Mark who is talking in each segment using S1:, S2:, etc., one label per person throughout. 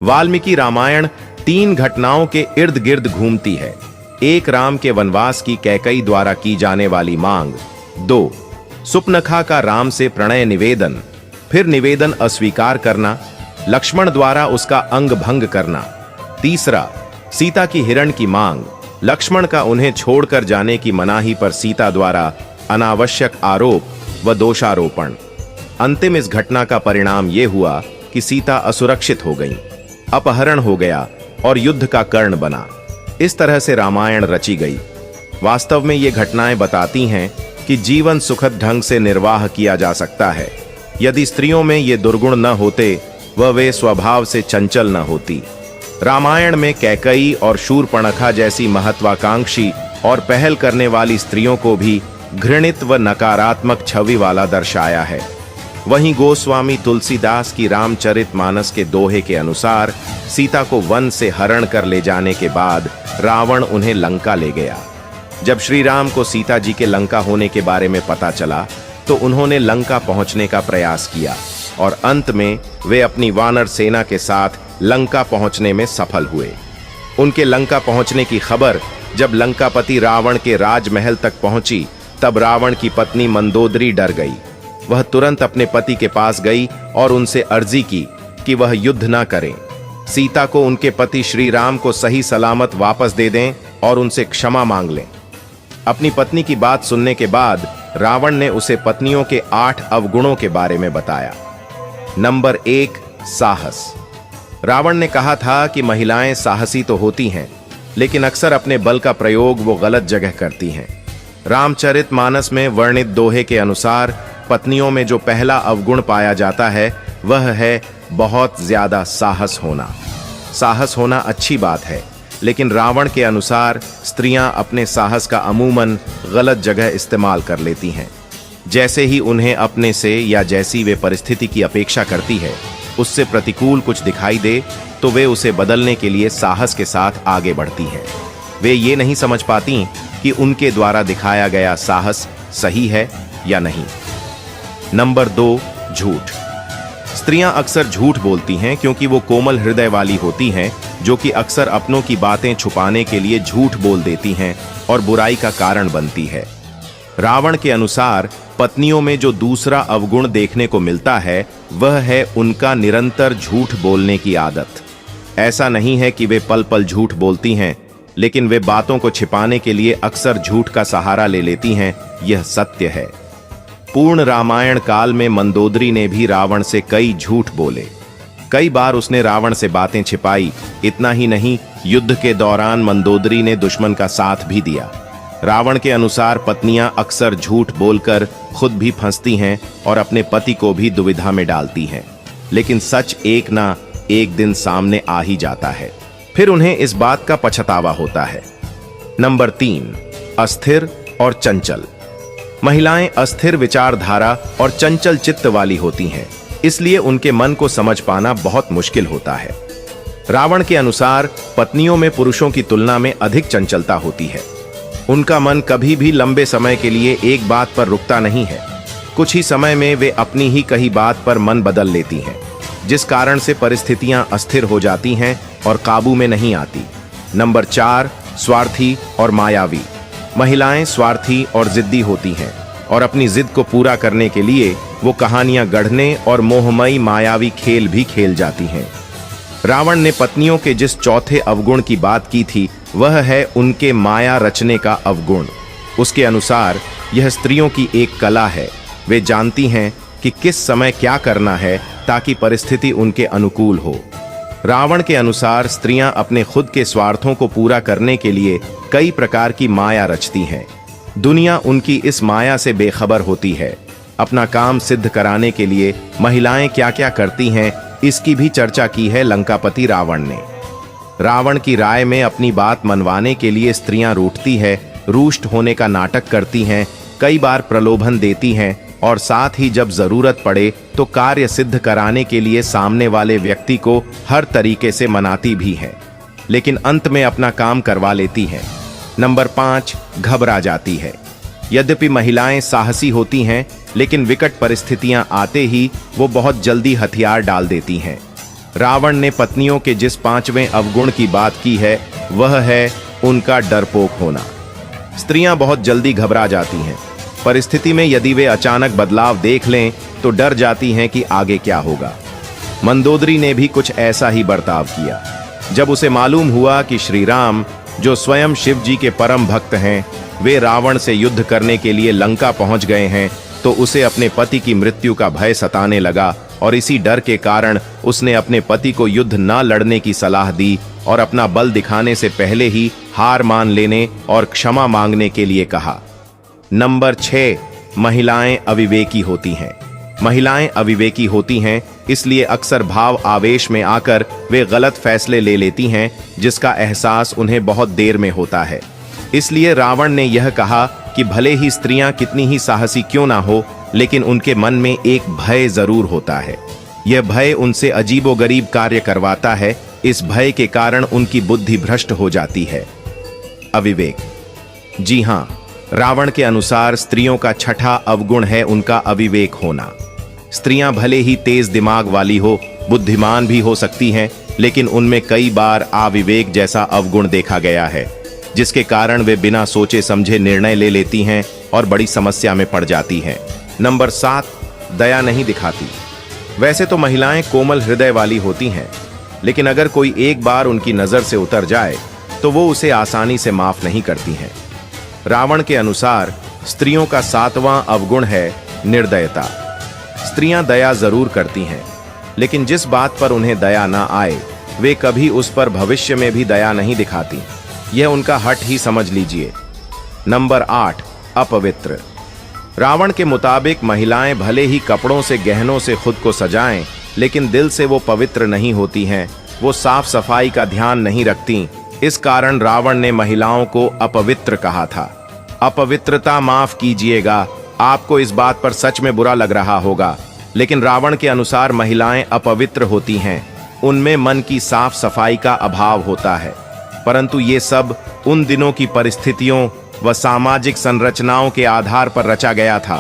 S1: वाल्मीकि रामायण 3 घटनाओं के इर्द गिर्द घूमती है। 1 राम के वनवास की कैकई द्वारा की जाने वाली मांग, 2 सुपनखा का राम से प्रणय निवेदन, फिर निवेदन अस्वीकार करना, लक्ष्मण द्वारा उसका अंग भंग करना, 3 सीता की हिरण की मांग, लक्ष्मण का उन्हें छोड़कर जाने की मनाही पर सीता द्वारा अनावश्यक आरोप व दोषारोपण। अंतिम इस घटना का परिणाम यह हुआ कि सीता असुरक्षित हो गई, अपहरण हो गया और युद्ध का कर्ण बना। इस तरह से रामायण रची गई। वास्तव में ये घटनाएं बताती हैं कि जीवन सुखद ढंग से निर्वाह किया जा सकता है यदि स्त्रियों में ये दुर्गुण न होते व वे स्वभाव से चंचल न होती। रामायण में कैकई और शूर्पणखा जैसी महत्वाकांक्षी और पहल करने वाली स्त्रियों को भी घृणित व नकारात्मक छवि वाला दर्शाया है। वहीं गोस्वामी तुलसीदास की रामचरितमानस के दोहे के अनुसार सीता को वन से हरण कर ले जाने के बाद रावण उन्हें लंका ले गया। जब श्री राम को सीता जी के लंका होने के बारे में पता चला तो उन्होंने लंका पहुंचने का प्रयास किया और अंत में वे अपनी वानर सेना के साथ लंका पहुंचने में सफल हुए। उनके लंका पहुंचने की खबर जब लंकापति रावण के राजमहल तक पहुंची तब रावण की पत्नी मंदोदरी डर गई। वह तुरंत अपने पति के पास गई और उनसे अर्जी की कि वह युद्ध न करें, सीता को उनके पति श्री राम को सही सलामत वापस दे दें और उनसे क्षमा मांग लें। अपनी पत्नी की बात सुनने के बाद रावण ने उसे पत्नियों के 8 अवगुणों के बारे में बताया। नंबर 1, साहस। रावण ने कहा था कि महिलाएं साहसी तो होती हैं, लेकिन अक्सर अपने बल का प्रयोग वो गलत जगह करती हैं। रामचरितमानस में वर्णित दोहे के अनुसार पत्नियों में जो पहला अवगुण पाया जाता है वह है बहुत ज्यादा साहस होना। साहस होना अच्छी बात है, लेकिन रावण के अनुसार स्त्रियां अपने साहस का अमूमन गलत जगह इस्तेमाल कर लेती हैं। जैसे ही उन्हें अपने से या जैसी वे परिस्थिति की अपेक्षा करती है उससे प्रतिकूल कुछ दिखाई दे तो वे उसे बदलने के लिए साहस के साथ आगे बढ़ती हैं। वे ये नहीं समझ पाती कि उनके द्वारा दिखाया गया साहस सही है या नहीं। नंबर 2, झूठ। स्त्रियां अक्सर झूठ बोलती हैं क्योंकि वो कोमल हृदय वाली होती हैं, जो कि अक्सर अपनों की बातें छुपाने के लिए झूठ बोल देती हैं और बुराई का कारण बनती है। रावण के अनुसार पत्नियों में जो दूसरा अवगुण देखने को मिलता है वह है उनका निरंतर झूठ बोलने की आदत। ऐसा नहीं है कि वे पल पल झूठ बोलती हैं, लेकिन वे बातों को छिपाने के लिए अक्सर झूठ का सहारा ले लेती हैं। यह सत्य है। पूर्ण रामायण काल में मंदोदरी ने भी रावण से कई झूठ बोले। कई बार उसने रावण से बातें छिपाई। इतना ही नहीं, युद्ध के दौरान मंदोदरी ने दुश्मन का साथ भी दिया। रावण के अनुसार पत्नियां अक्सर झूठ बोलकर खुद भी फंसती हैं और अपने पति को भी दुविधा में डालती हैं, लेकिन सच एक ना एक दिन सामने आ ही जाता है। फिर उन्हें इस बात का पछतावा होता है। नंबर 3, अस्थिर और चंचल। महिलाएं अस्थिर विचारधारा और चंचल चित्त वाली होती हैं, इसलिए उनके मन को समझ पाना बहुत मुश्किल होता है। रावण के अनुसार पत्नियों में पुरुषों की तुलना में अधिक चंचलता होती है। उनका मन कभी भी लंबे समय के लिए एक बात पर रुकता नहीं है। कुछ ही समय में वे अपनी ही कही बात पर मन बदल लेती हैं, जिस कारण से परिस्थितियां अस्थिर हो जाती हैं और काबू में नहीं आती। नंबर 4, स्वार्थी और मायावी। महिलाएं स्वार्थी और जिद्दी होती हैं और अपनी जिद को पूरा करने के लिए वो कहानियां गढ़ने और मोहमयी मायावी खेल भी खेल जाती हैं। रावण ने पत्नियों के जिस चौथे अवगुण की बात की थी वह है उनके माया रचने का अवगुण। उसके अनुसार यह स्त्रियों की एक कला है। वे जानती हैं कि किस समय क्या करना है ताकि परिस्थिति उनके अनुकूल हो। रावण के अनुसार स्त्रियां अपने खुद के स्वार्थों को पूरा करने के लिए कई प्रकार की माया रचती हैं। दुनिया उनकी इस माया से बेखबर होती है। अपना काम सिद्ध कराने के लिए महिलाएं क्या क्या करती हैं इसकी भी चर्चा की है लंकापति रावण ने। रावण की राय में अपनी बात मनवाने के लिए स्त्रियां रूठती है, रुष्ट होने का नाटक करती हैं, कई बार प्रलोभन देती हैं और साथ ही जब जरूरत पड़े तो कार्य सिद्ध कराने के लिए सामने वाले व्यक्ति को हर तरीके से मनाती भी हैं, लेकिन अंत में अपना काम करवा लेती हैं। नंबर 5, घबरा जाती है। यद्यपि महिलाएं साहसी होती हैं, लेकिन विकट परिस्थितियां आते ही वो बहुत जल्दी हथियार डाल देती हैं। रावण ने पत्नियों के जिस पांचवें अवगुण की बात की है वह है उनका डरपोक होना। स्त्रियां बहुत जल्दी घबरा जाती हैं। परिस्थिति में यदि वे अचानक बदलाव देख लें तो डर जाती हैं कि आगे क्या होगा। मंदोदरी ने भी कुछ ऐसा ही बर्ताव किया। जब उसे मालूम हुआ कि श्री राम, जो स्वयं शिव जी के परम भक्त हैं, वे रावण से युद्ध करने के लिए लंका पहुंच गए हैं, तो उसे अपने पति की मृत्यु का भय सताने लगा और इसी डर के कारण उसने अपने पति को युद्ध न लड़ने की सलाह दी और अपना बल दिखाने से पहले ही हार मान लेने और क्षमा मांगने के लिए कहा। नंबर 6, महिलाएं अविवेकी होती हैं। महिलाएं अविवेकी होती हैं, इसलिए अक्सर भाव आवेश में आकर वे गलत फैसले ले लेती हैं, जिसका एहसास उन्हें बहुत देर में होता है। इसलिए रावण ने यह कहा कि भले ही स्त्रियां कितनी ही साहसी क्यों ना हो, लेकिन उनके मन में एक भय जरूर होता है। यह भय उनसे अजीबोगरीब कार्य करवाता है। इस भय के कारण उनकी बुद्धि भ्रष्ट हो जाती है। अविवेक। जी हां, रावण के अनुसार स्त्रियों का छठा अवगुण है उनका अविवेक होना। स्त्रियां भले ही तेज दिमाग वाली हो, बुद्धिमान भी हो सकती हैं, लेकिन उनमें कई बार अविवेक जैसा अवगुण देखा गया है, जिसके कारण वे बिना सोचे समझे निर्णय ले लेती हैं और बड़ी समस्या में पड़ जाती हैं। नंबर 7, दया नहीं दिखाती। वैसे तो महिलाएं कोमल हृदय वाली होती हैं, लेकिन अगर कोई एक बार उनकी नजर से उतर जाए तो वो उसे आसानी से माफ नहीं करती हैं। रावण के अनुसार स्त्रियों का 7वां अवगुण है निर्दयता। स्त्रियां दया जरूर करती हैं, लेकिन जिस बात पर उन्हें दया ना आए वे कभी उस पर भविष्य में भी दया नहीं दिखाती। यह उनका हट ही समझ लीजिए। नंबर 8, अपवित्र। रावण के मुताबिक महिलाएं भले ही कपड़ों से, गहनों से खुद को सजाएं, लेकिन दिल से वो पवित्र नहीं होती हैं। वो साफ सफाई का ध्यान नहीं रखती। इस कारण रावण ने महिलाओं को अपवित्र कहा था। अपवित्रता, माफ कीजिएगा, आपको इस बात पर सच में बुरा लग रहा होगा, लेकिन रावण के अनुसार महिलाएं अपवित्र होती हैं। उनमें मन की साफ सफाई का अभाव होता है। परंतु ये सब उन दिनों की परिस्थितियों व सामाजिक संरचनाओं के आधार पर रचा गया था।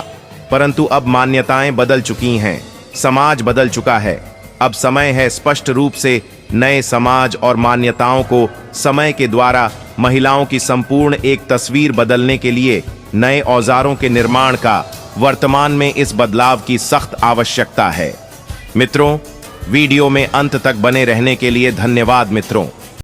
S1: परंतु अब मान्यताएं बदल चुकी हैं, समाज बदल चुका है। अब समय है स्पष्ट रूप से नए समाज और मान्यताओं को समय के द्वारा महिलाओं की संपूर्ण एक तस्वीर बदलने के लिए नए औजारों के निर्माण का वर्तमान में इस बदलाव की सख्त आवश्यकता है। मित्रों, वीडियो में अंत तक बने रहने के लिए धन्यवाद मित्रों।